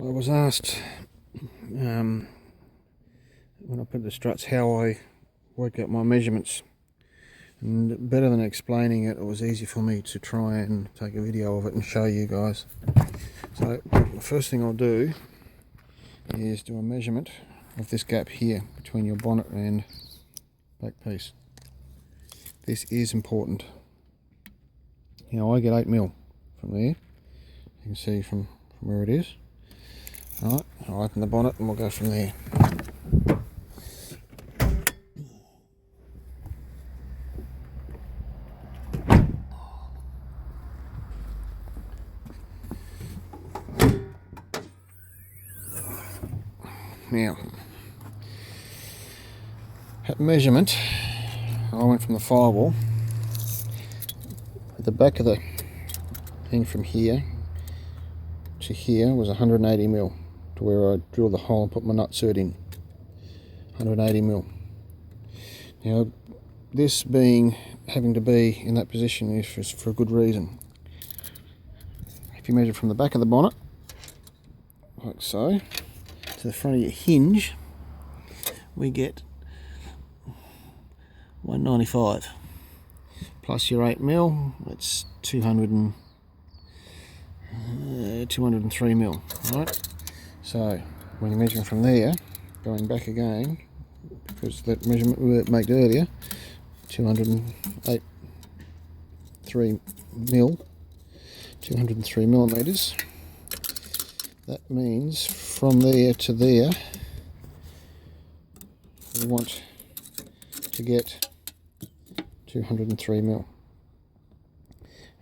I was asked when I put the struts how I work out my measurements, and better than explaining it, it was easy for me to try and take a video of it and show you guys. So the first thing I'll do is do a measurement of this gap here between your bonnet and back piece. This is important. Now I get 8mm from there. You can see from where it is. Alright, I'll open the bonnet and we'll go from there. Now, at measurement, I went from the firewall at the back of the thing from here to here was 180mm to where I drilled the hole and put my nut-sert in. 180mm. Now, this having to be in that position is for a good reason. If you measure from the back of the bonnet, like so, to the front of your hinge, we get 195 plus your 8mm, that's 203mm, right? So when you're measuring from there, going back again, because that measurement we made earlier, 203 millimeters. That means from there to there, we want to get 203mm,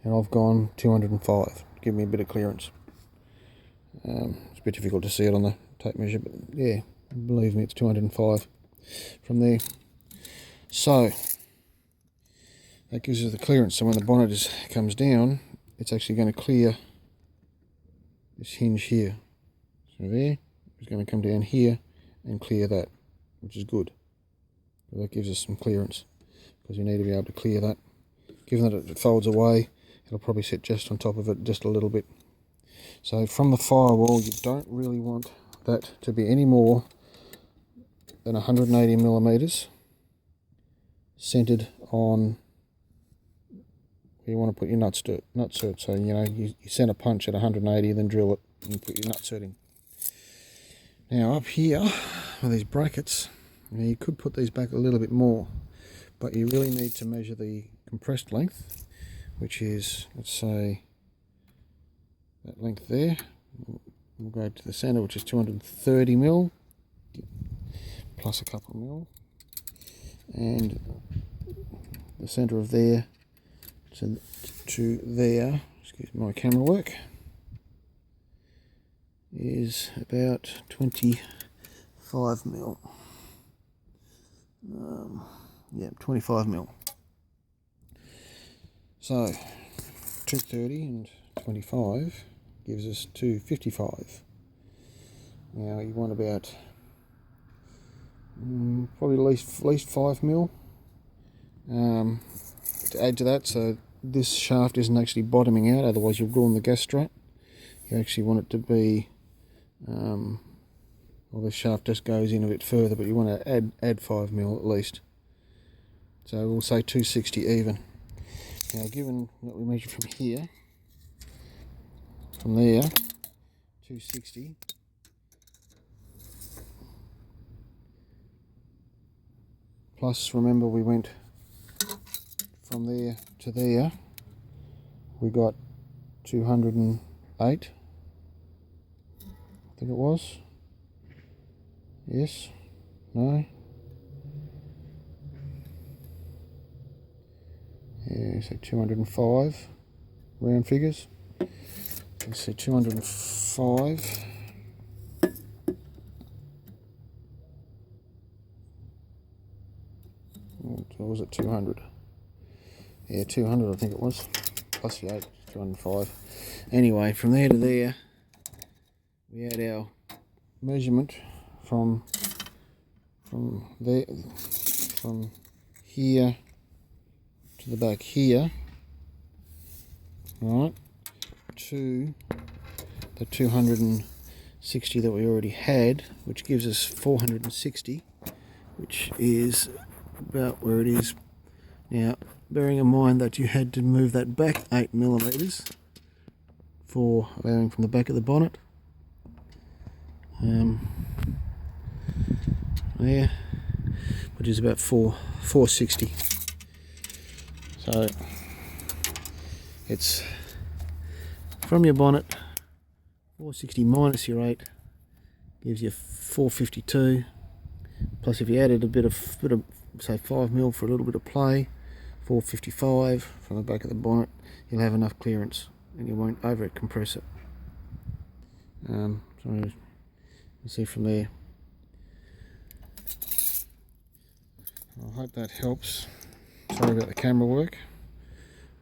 and I've gone 205. Give me a bit of clearance. It's a bit difficult to see it on the tape measure, but yeah, believe me, it's 205 from there. So that gives us the clearance. So when the bonnet comes down, it's actually going to clear this hinge here. So there, it's going to come down here and clear that, which is good. So that gives us some clearance, because you need to be able to clear that. Given that it folds away, it'll probably sit just on top of it just a little bit. So from the firewall, you don't really want that to be any more than 180 millimeters centered on where you want to put your nut-sert. So you know, you center punch at 180, then drill it and put your nut-sert in. Now up here with these brackets, you could put these back a little bit more, but you really need to measure the compressed length, which is, let's say, that length there. We'll go to the center, which is 230mm plus a couple of mil, and the center of there to there, excuse my camera work, is about 25mm. Yeah, 25mm. So 230 and 25 gives us 255. Now you want about probably at least 5mm to add to that, so this shaft isn't actually bottoming out, otherwise you'll ruin the gas strut. You actually want it to be, well, the shaft just goes in a bit further, but you want to add 5mm at least. So we'll say 260 even. Now, given that we measure from here, from there, 260, plus remember we went from there to there, we got 208, I think it was. Yes? No? Yeah, so 205, round figures. Let's see, 205. Or was it 200? Yeah, 200 I think it was. Plus the 8, 205. Anyway, from there to there, we had our measurement from there, from here to the back here, right, to the 208 60 that we already had, which gives us 460, which is about where it is. Now, bearing in mind that you had to move that back 8mm for allowing from the back of the bonnet. There, which is about 460. So it's from your bonnet, 460 minus your 8 gives you 452. Plus, if you added a bit of say 5mm for a little bit of play, 455 from the back of the bonnet, you'll have enough clearance and you won't over compress it. So you see from there. I hope that helps. Sorry about the camera work,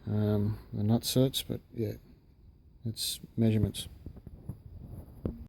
the nut certs, but yeah, it's measurements.